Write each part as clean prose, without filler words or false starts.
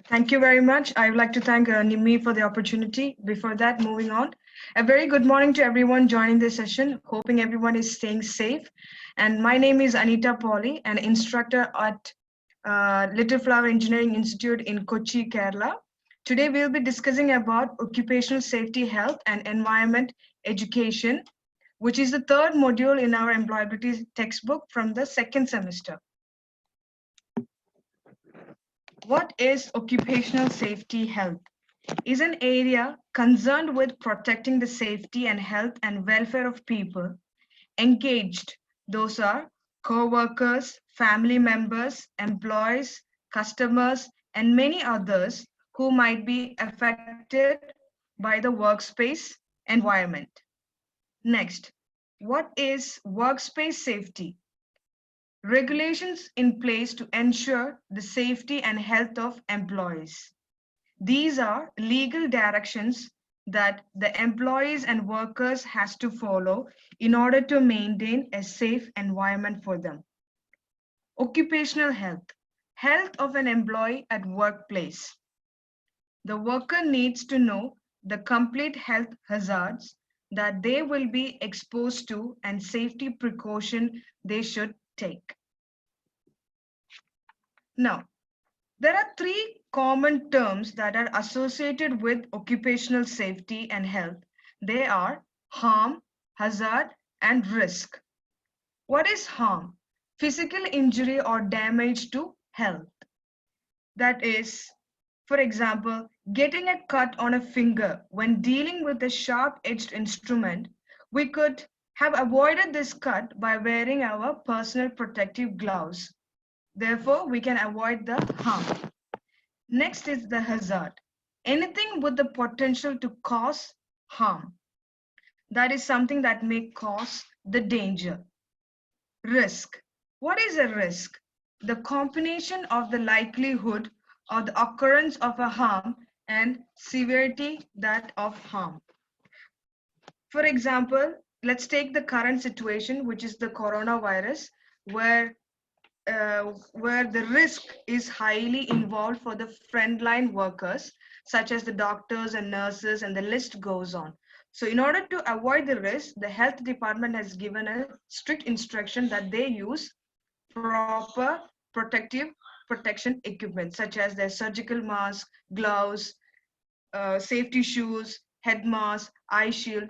Thank you very much. I would like to thank Nimi for the opportunity. Before that, moving on. A very good morning to everyone joining this session. Hoping everyone is staying safe. And my name is Anita Pauly, an instructor at Little Flower Engineering Institute in Kochi, Kerala. Today, we'll be discussing about occupational safety, health, and environment education, which is the third module in our employability textbook from the second semester. What is occupational safety health? Is an area concerned with protecting the safety and health and welfare of people engaged. Those are co-workers, family members, employees, customers, and many others who might be affected by the workspace environment. Next, what is workspace safety? Regulations in place to ensure the safety and health of employees. These are legal directions that the employees and workers has to follow in order to maintain a safe environment for them. Occupational health, health of an employee at workplace. The worker needs to know the complete health hazards that they will be exposed to and safety precaution they should take. Now, there are three common terms that are associated with occupational safety and health. They are harm, hazard, and risk. What is harm? Physical injury or damage to health. That is, for example, getting a cut on a finger when dealing with a sharp-edged instrument. We could have avoided this cut by wearing our personal protective gloves. Therefore, we can avoid the harm. Next is the hazard. Anything with the potential to cause harm. That is something that may cause the danger. Risk. What is a risk? The combination of the likelihood of the occurrence of a harm and severity that of harm. For example, let's take the current situation, which is the coronavirus, where the risk is highly involved for the frontline workers, such as the doctors and nurses, and the list goes on. So in order to avoid the risk, the health department has given a strict instruction that they use proper protective protection equipment, such as their surgical mask, gloves, safety shoes, head mask, eye shield,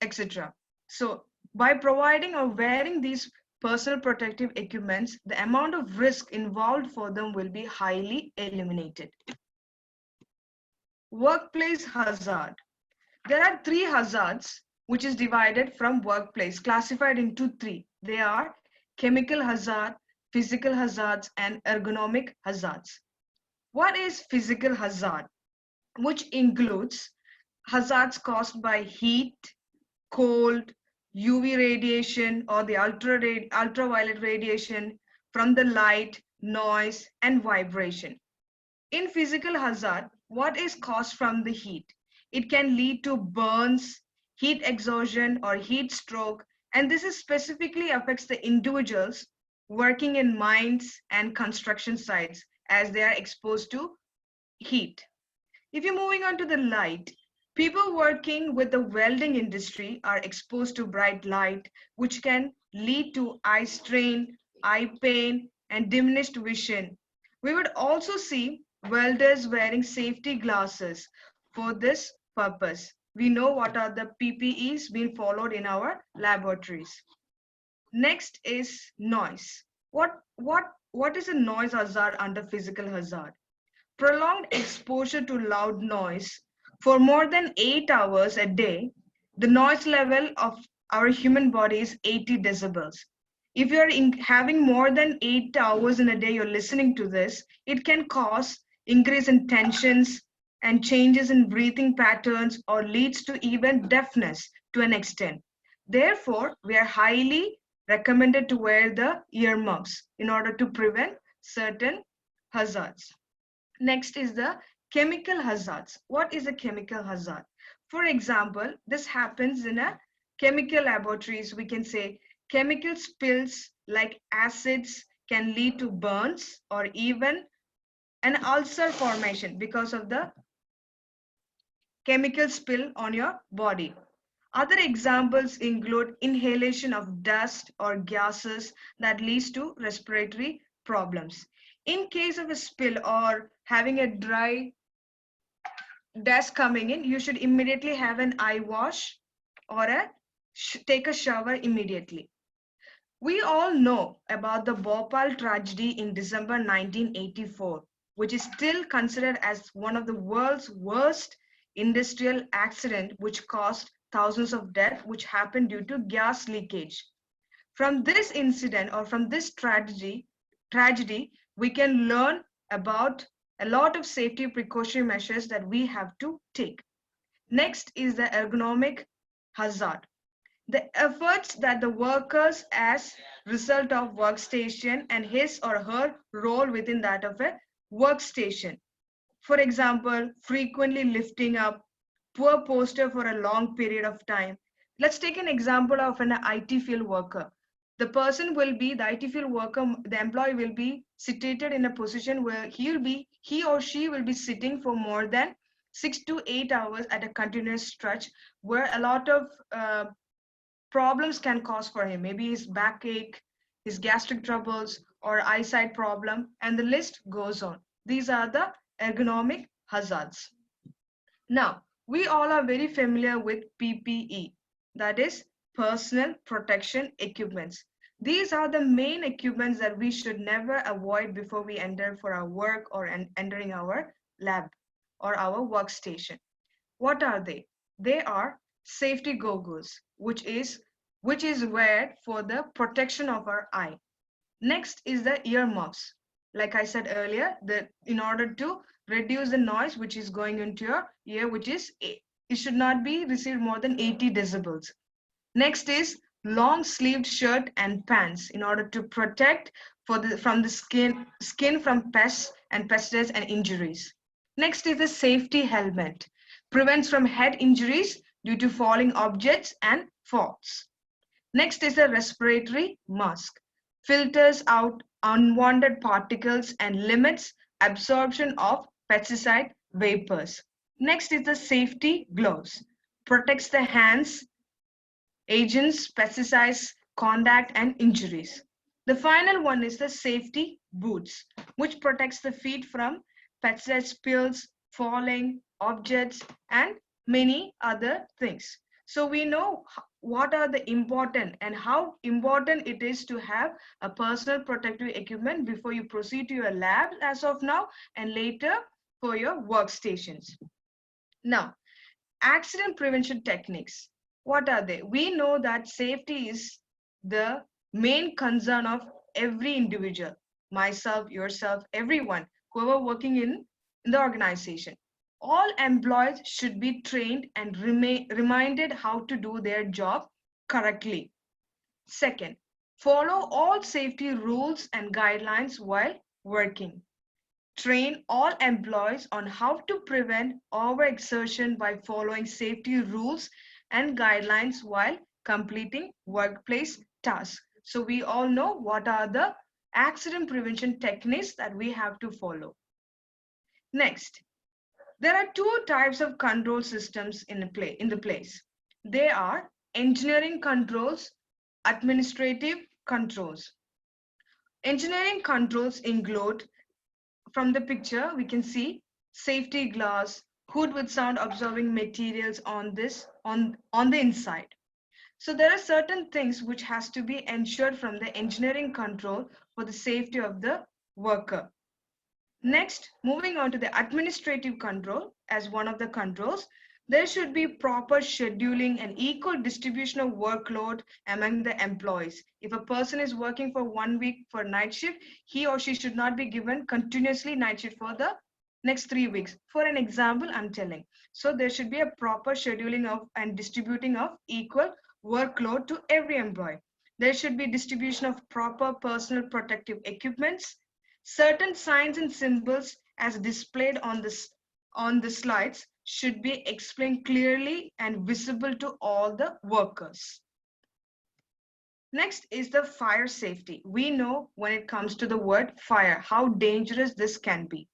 etc. So by providing or wearing these personal protective equipments, the amount of risk involved for them will be highly eliminated. Workplace hazard. There are three hazards which is divided from workplace, classified into three. They are chemical hazard, physical hazards, and ergonomic hazards. What is physical hazard? Which includes hazards caused by heat, cold, UV radiation or the ultraviolet radiation from the light, noise, and vibration. In physical hazard, what is caused from the heat? It can lead to burns, heat exhaustion, or heat stroke, and this is specifically affects the individuals working in mines and construction sites as they are exposed to heat. If you're moving on to the light, people working with the welding industry are exposed to bright light, which can lead to eye strain, eye pain, and diminished vision. We would also see welders wearing safety glasses for this purpose. We know what are the PPEs being followed in our laboratories. Next is noise. What is a noise hazard under physical hazard? Prolonged exposure to loud noise for more than 8 hours a day. The noise level of our human body is 80 decibels. If you're having more than 8 hours in a day, you're listening to this, it can cause increase in tensions and changes in breathing patterns or leads to even deafness to an extent. Therefore, we are highly recommended to wear the earmuffs in order to prevent certain hazards. Next is the chemical hazards. What is a chemical hazard? For example, this happens in a chemical laboratories. We can say chemical spills like acids can lead to burns or even and ulcer formation because of the chemical spill on your body. Other examples include inhalation of dust or gases that leads to respiratory problems. In case of a spill or having a dry dust coming in, you should immediately have an eye wash or take a shower immediately. We all know about the Bhopal tragedy in December 1984, which is still considered as one of the world's worst industrial accident, which caused thousands of deaths, which happened due to gas leakage. From this incident or from this tragedy, we can learn about a lot of safety precautionary measures that we have to take. Next is the ergonomic hazard. The efforts that the workers as result of workstation and his or her role within that of a workstation. For example, frequently lifting up, poor posture for a long period of time. Let's take an example of an IT field worker. The IT field worker, the employee will be situated in a position where he or she will be sitting for more than 6 to 8 hours at a continuous stretch, where a lot of problems can cause for him. Maybe his backache, his gastric troubles, or eyesight problem, and the list goes on. These are the ergonomic hazards. Now, we all are very familiar with PPE, that is personal protection equipments. These are the main equipments that we should never avoid before we enter for our work or entering our lab or our workstation. What are they? They are safety goggles, which is wear for the protection of our eye. Next is the earmuffs. Like I said earlier, that in order to reduce the noise which is going into your ear, it should not be received more than 80 decibels. Next is long sleeved shirt and pants in order to protect from the skin from pests and pesticides and injuries. Next is the safety helmet, prevents from head injuries due to falling objects and falls. Next is the respiratory mask, filters out unwanted particles and limits absorption of pesticide vapors. Next is the safety gloves, protects the hands, agents, pesticides, contact, and injuries. The final one is the safety boots, which protects the feet from pesticide spills, falling objects, and many other things. So we know what are the important and how important it is to have a personal protective equipment before you proceed to your lab as of now and later for your workstations. Now, accident prevention techniques. What are they? We know that safety is the main concern of every individual, myself, yourself, everyone, whoever working in the organization. All employees should be trained and reminded how to do their job correctly. Second, follow all safety rules and guidelines while working. Train all employees on how to prevent overexertion by following safety rules and guidelines while completing workplace tasks. So we all know what are the accident prevention techniques that we have to follow. Next, there are two types of control systems in the place. They are engineering controls, administrative controls. Engineering controls include, from the picture, we can see safety glass, hood with sound absorbing materials on the inside. So there are certain things which has to be ensured from the engineering control for the safety of the worker. Next, moving on to the administrative control as one of the controls, there should be proper scheduling and equal distribution of workload among the employees. If a person is working for 1 week for night shift, he or she should not be given continuously night shift for the next 3 weeks. For an example, I'm telling. So there should be a proper scheduling of and distributing of equal workload to every employee. There should be distribution of proper personal protective equipments. Certain signs and symbols as displayed on the slides should be explained clearly and visible to all the workers. Next is the fire safety. We know when it comes to the word fire, how dangerous this can be.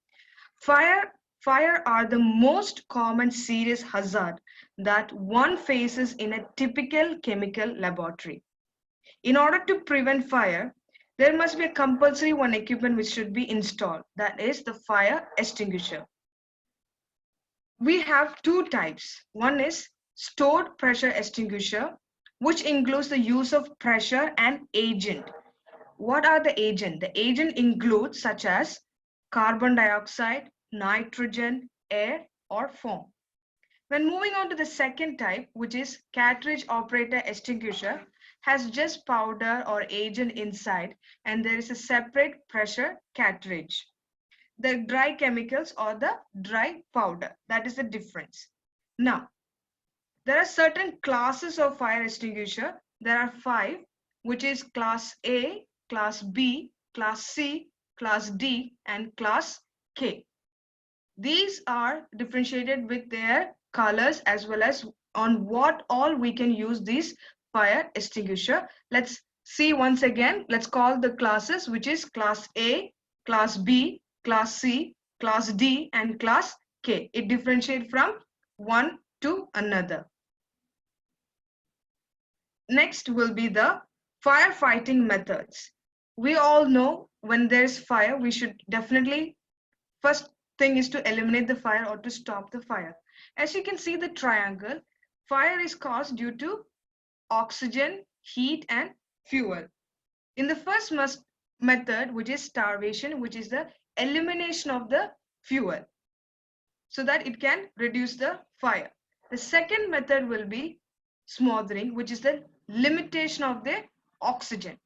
Fire are the most common serious hazard that one faces in a typical chemical laboratory. In order to prevent fire, there must be a compulsory one equipment which should be installed, that is the fire extinguisher. We have two types. One is stored pressure extinguisher, which includes the use of pressure and agent. What are the agent? The agent includes such as carbon dioxide, nitrogen, air, or foam. When moving on to the second type, which is cartridge operator extinguisher, has just powder or agent inside, and there is a separate pressure cartridge. The dry chemicals or the dry powder, that is the difference. Now, there are certain classes of fire extinguisher. There are 5, which is class A, class B, class C, class D, and class K. These are differentiated with their colors as well as on what all we can use this fire extinguisher. Let's see once again. Let's call the classes, which is class A, class B, class C, class D, and class K. It differentiates from one to another. Next will be the firefighting methods. We all know when there's fire, we should definitely, first thing is to eliminate the fire or to stop the fire. As you can see the triangle, fire is caused due to oxygen, heat, and fuel. In the first method, which is starvation, which is the elimination of the fuel so that it can reduce the fire. The second method will be smothering, which is the limitation of the oxygen.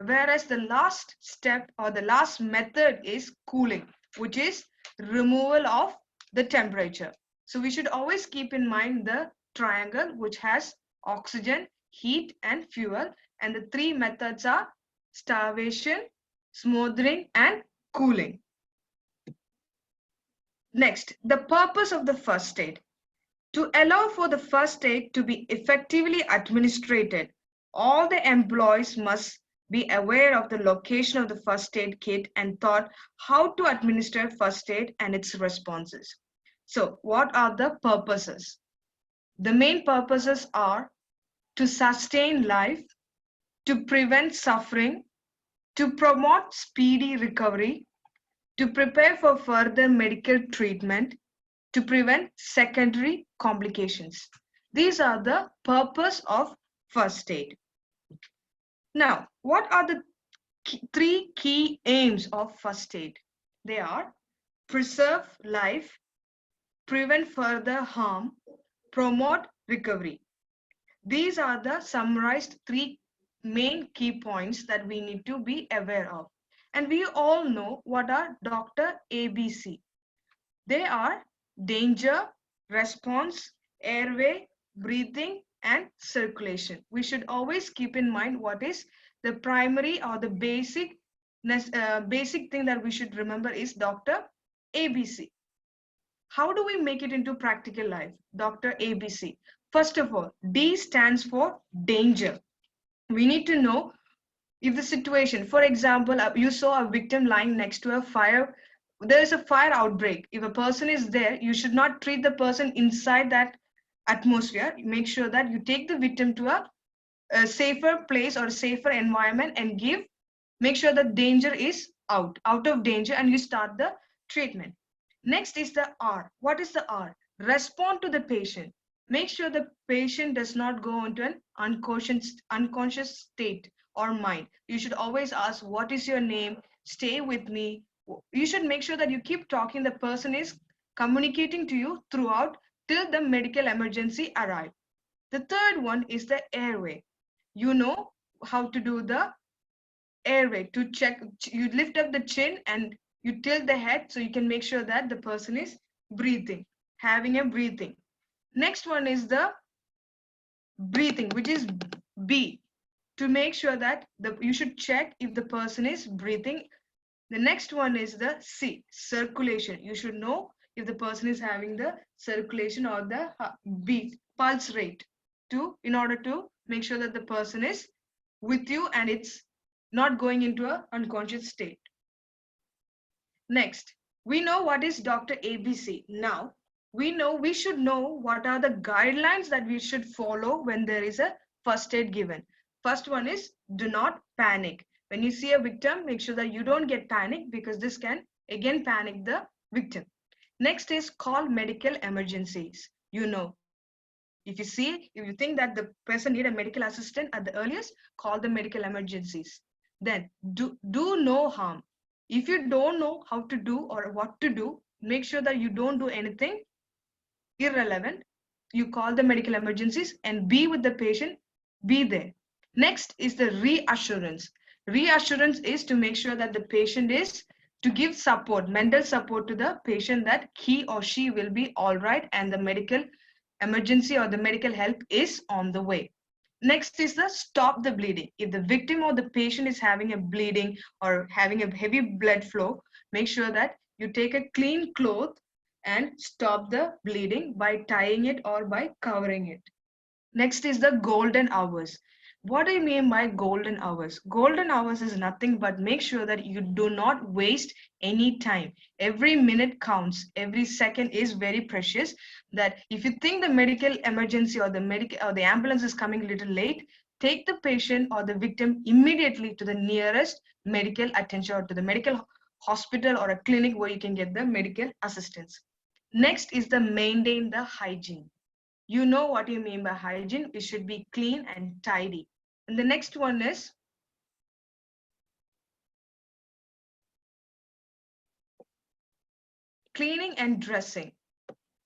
Whereas the last step or the last method is cooling, which is removal of the temperature. So we should always keep in mind the triangle which has oxygen, heat, and fuel, and the 3 methods are starvation, smothering, and cooling. Next, the purpose of the first aid. To allow for the first aid to be effectively administered, all the employees must be aware of the location of the first aid kit and taught how to administer first aid and its responses. So, what are the purposes? The main purposes are to sustain life, to prevent suffering, to promote speedy recovery, to prepare for further medical treatment, to prevent secondary complications. These are the purpose of first aid. Now, what are the 3 key aims of first aid? They are preserve life, prevent further harm, promote recovery. These are the summarized 3 main key points that we need to be aware of. And we all know what are Dr. ABC. They are danger, response, airway, breathing, and circulation. We should always keep in mind what is the primary or the basic thing that we should remember is Dr. ABC. How do we make it into practical life? Dr. ABC. First of all, D stands for danger. We need to know if the situation, for example, you saw a victim lying next to a fire, there is a fire outbreak. If a person is there, you should not treat the person inside that atmosphere. Make sure that you take the victim to a safer place or a safer environment and make sure that danger is out of danger, and you start the treatment. Next is the R. What is the R? Respond to the patient. Make sure the patient does not go into an unconscious state or mind. You should always ask, what is your name? Stay with me. You should make sure that you keep talking. The person is communicating to you throughout till the medical emergency arrives. The third one is the airway. You know how to do the airway to check. You lift up the chin and you tilt the head so you can make sure that the person is breathing, having a breathing. Next one is the breathing, which is B, to make sure that you should check if the person is breathing. The next one is the C, circulation. You should know if the person is having the circulation or the beat, pulse rate, in order to make sure that the person is with you and it's not going into an unconscious state. Next, We know what is Dr. ABC. Now, we should know what are the guidelines that we should follow when there is a first aid given. First one is do not panic. When you see a victim, make sure that you don't get panic because this can again panic the victim. Next is call medical emergencies. If you think that the person need a medical assistant at the earliest, call the medical emergencies. Then do no harm. If you don't know how to do or what to do, make sure that you don't do anything irrelevant. You call the medical emergencies and be with the patient, be there. Next is the reassurance. Reassurance is to make sure that the patient is to give support, mental support to the patient that he or she will be all right and the medical emergency or the medical help is on the way. Next is the stop the bleeding. If the victim or the patient is having a bleeding or having a heavy blood flow, make sure that you take a clean cloth and stop the bleeding by tying it or by covering it. Next is the golden hours. What do you mean by golden hours? Golden hours is nothing but make sure that you do not waste any time. Every minute counts. Every second is very precious. That if you think the medical emergency or the ambulance is coming a little late, take the patient or the victim immediately to the nearest medical attention or to the medical hospital or a clinic where you can get the medical assistance. Next is the maintain the hygiene. You know what you mean by hygiene. It should be clean and tidy. And the next one is cleaning and dressing.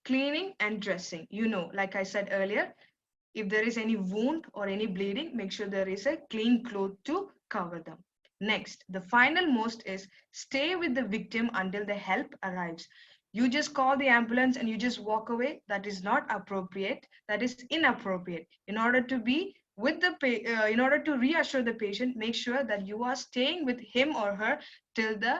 Cleaning and dressing. Like I said earlier, if there is any wound or any bleeding, make sure there is a clean cloth to cover them. Next, the final most is stay with the victim until the help arrives. You just call the ambulance and you just walk away. That is not appropriate. That is inappropriate. In order to reassure the patient, make sure that you are staying with him or her till the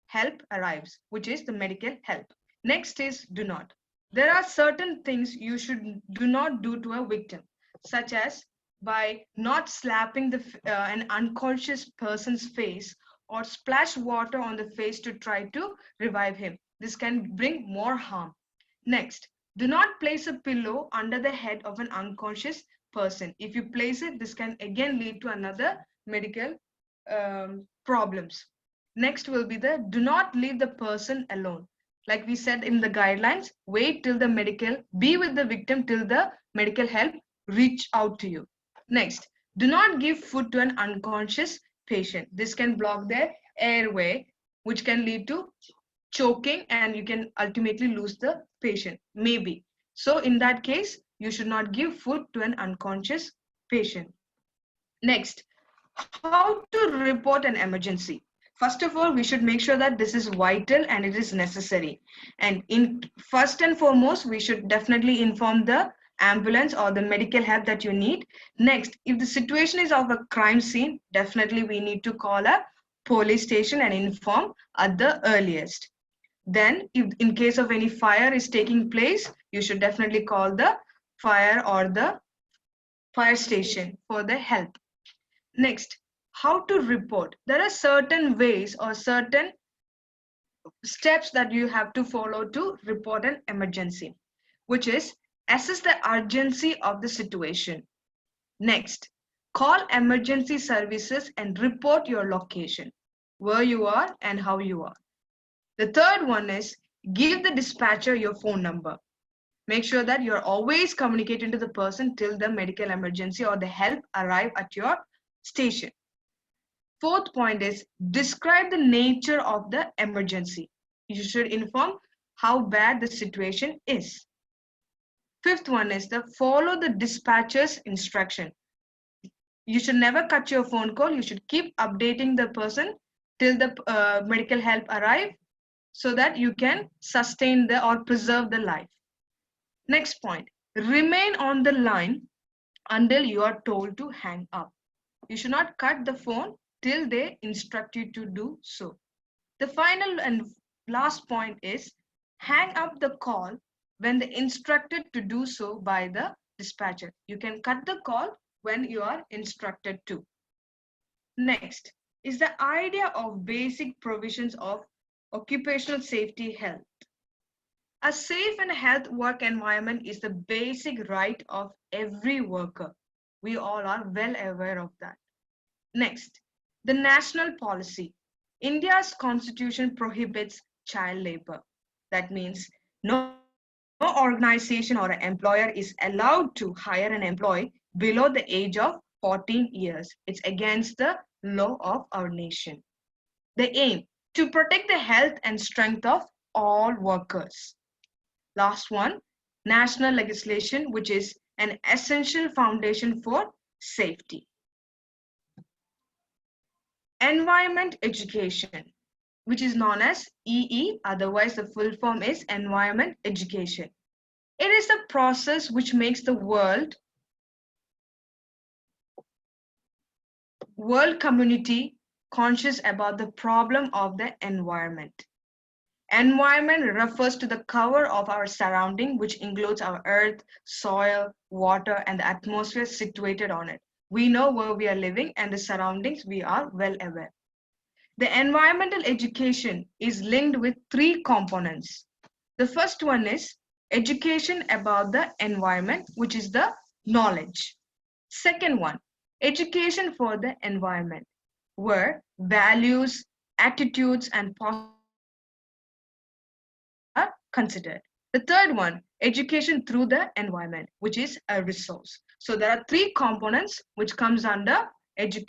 help arrives, which is the medical help. Next is do not. There are certain things you should do not do to a victim, such as by not slapping an unconscious person's face or splash water on the face to try to revive him. This can bring more harm. Next, do not place a pillow under the head of an unconscious person. If you place it, this can again lead to another medical problems. Next will be the do not leave the person alone. Like we said in the guidelines, wait till the be with the victim till the medical help reach out to you. Next, do not give food to an unconscious patient. This can block their airway, which can lead to choking and you can ultimately lose the patient, maybe. So in that case, you should not give food to an unconscious patient. Next, how to report an emergency. First of all, we should make sure that this is vital and it is necessary. And first and foremost, we should definitely inform the ambulance or the medical help that you need. Next, if the situation is of a crime scene, definitely we need to call a police station and inform at the earliest. Then, if in case of any fire is taking place, you should definitely call the fire or the fire station for the help. Next, how to report. There are certain ways or certain steps that you have to follow to report an emergency, which is assess the urgency of the situation. Next, call emergency services and report your location, where you are and how you are. The third one is give the dispatcher your phone number. Make sure that you're always communicating to the person till the medical emergency or the help arrive at your station. Fourth point is describe the nature of the emergency. You should inform how bad the situation is. Fifth one is the follow the dispatcher's instruction. You should never cut your phone call. You should keep updating the person till the medical help arrive so that you can sustain or preserve the life. Next point, remain on the line until you are told to hang up. You should not cut the phone till they instruct you to do so. The final and last point is hang up the call when they instructed to do so by the dispatcher. You can cut the call when you are instructed to. Next is the idea of basic provisions of occupational safety health. A safe and health work environment is the basic right of every worker. We all are well aware of that. Next, the national policy. India's constitution prohibits child labor. That means no organization or an employer is allowed to hire an employee below the age of 14 years. It's against the law of our nation. The aim to protect the health and strength of all workers. Last one, national legislation, which is an essential foundation for safety. Environment education, which is known as EE, otherwise the full form is environment education. It is the process which makes the world community conscious about the problem of the environment. Environment refers to the cover of our surrounding, which includes our earth, soil, water, and the atmosphere situated on it. We know where we are living and the surroundings we are well aware. The environmental education is linked with three components. The first one is education about the environment, which is the knowledge. Second one, education for the environment, where values, attitudes, and positive behaviors are considered. The third one, education through the environment, which is a resource. So there are three components which comes under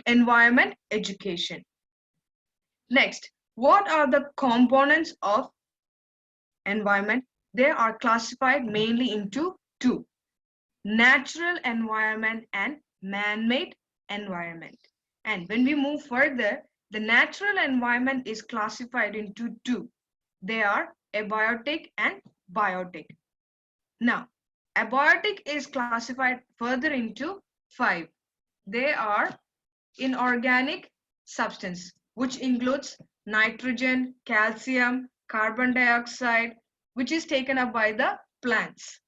environment education. Next, what are the components of environment? They are classified mainly into two: natural environment and man-made environment. And when we move further, the natural environment is classified into two. They are abiotic and biotic. Now, abiotic is classified further into five. They are inorganic substance, which includes nitrogen, calcium, carbon dioxide, which is taken up by the plants.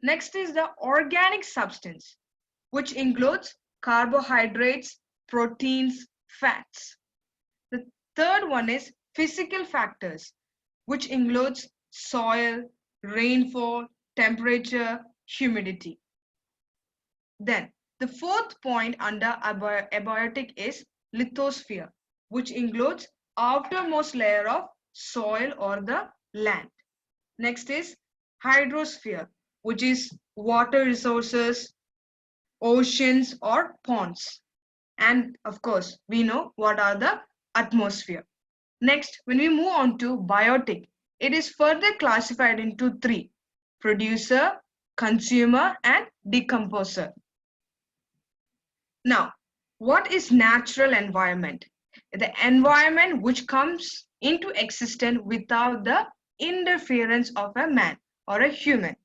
Next is the organic substance, which includes carbohydrates, proteins, fats. The third one is physical factors, which includes soil, rainfall, temperature, humidity. Then the fourth point under abiotic is lithosphere, which includes outermost layer of soil or the land. Next is hydrosphere, which is water resources, oceans or ponds. And of course, we know what are the atmosphere. Next, when we move on to biotic, it is further classified into three: producer, consumer, and decomposer. Now, what is natural environment? The environment which comes into existence without the interference of a man or a human.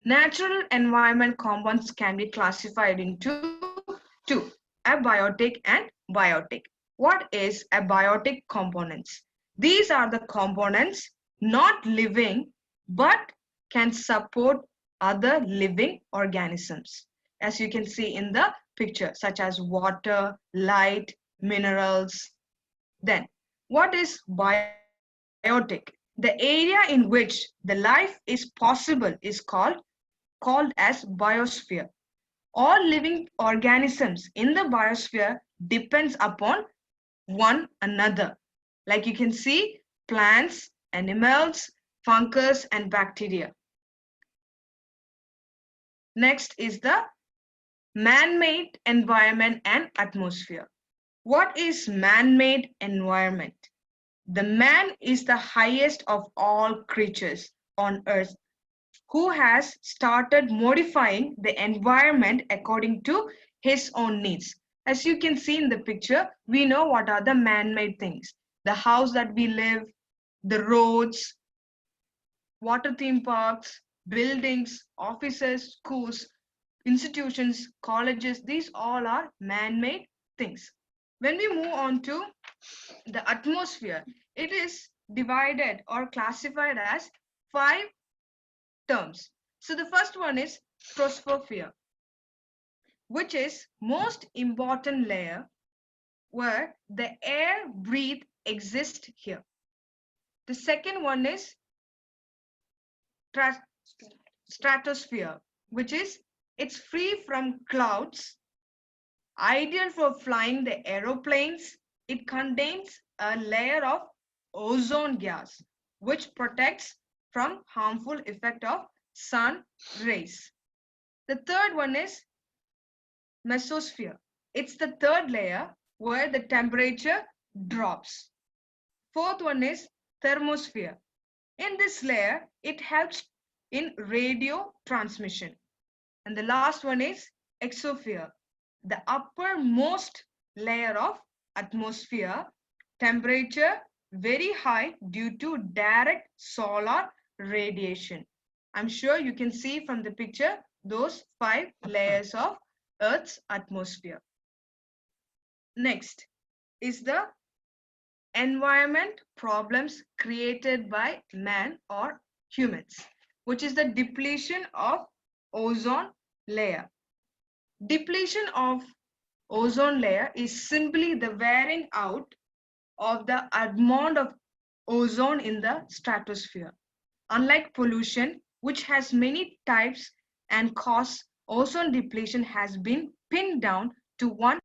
Natural environment compounds can be classified into two: abiotic and biotic. What is abiotic components? These are the components not living but can support other living organisms, as you can see in the picture, such as water, light, minerals. Then, what is biotic? The area in which the life is possible is called as biosphere. All living organisms in the biosphere depends upon one another. Like you can see, plants, animals, fungus, and bacteria. Next is the man-made environment and atmosphere. What is man-made environment? The man is the highest of all creatures on earth, who has started modifying the environment according to his own needs. As you can see in the picture, we know what are the man-made things: the house that we live, the roads, water theme parks, buildings, offices, schools, institutions, colleges. These all are man-made things. When we move on to the atmosphere, it is divided or classified as five terms. So the first one is troposphere, which is most important layer where the air breathed exists here. The second one is stratosphere, which is it's free from clouds, ideal for flying the aeroplanes. It contains a layer of ozone gas, which protects from harmful effect of sun rays. The third one is mesosphere. It's the third layer where the temperature drops. Fourth one is thermosphere. In this layer, it helps in radio transmission. And the last one is exosphere, the uppermost layer of atmosphere, temperature very high due to direct solar radiation. I'm sure you can see from the picture those 5 layers of Earth's atmosphere. Next is the environment problems created by man or humans, which is the depletion of ozone layer. Depletion of ozone layer is simply the wearing out of the amount of ozone in the stratosphere. Unlike pollution, which has many types and causes, ozone depletion has been pinned down to one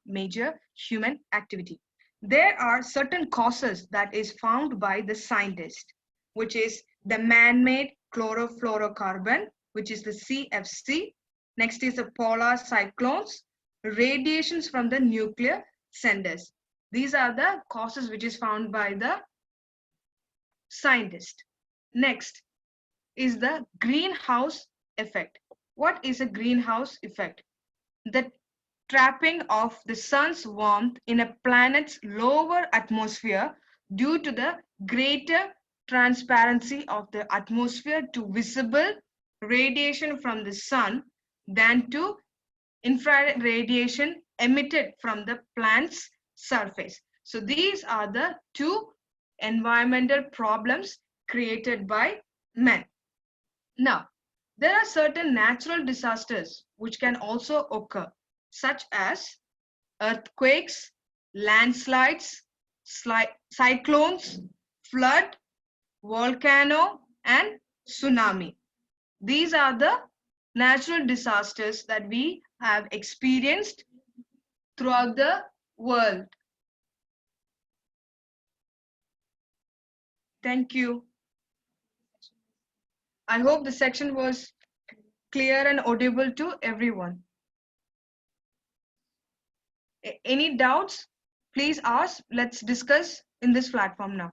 major human activity. There are certain causes that is found by the scientist, which is the man-made chlorofluorocarbon, which is the CFC. Next is the polar cyclones, radiations from the nuclear centers. These are the causes which is found by the scientist. Next is the greenhouse effect. What is a greenhouse effect? The trapping of the sun's warmth in a planet's lower atmosphere due to the greater transparency of the atmosphere to visible radiation from the sun than to infrared radiation emitted from the plant's surface. So these are the 2 environmental problems created by man. Now, there are certain natural disasters which can also occur, such as earthquakes, landslides, cyclones, flood, volcano, and tsunami. These are the natural disasters that we have experienced throughout the world. Thank you. I hope the section was clear and audible to everyone. Any doubts? Please ask. Let's discuss in this platform now.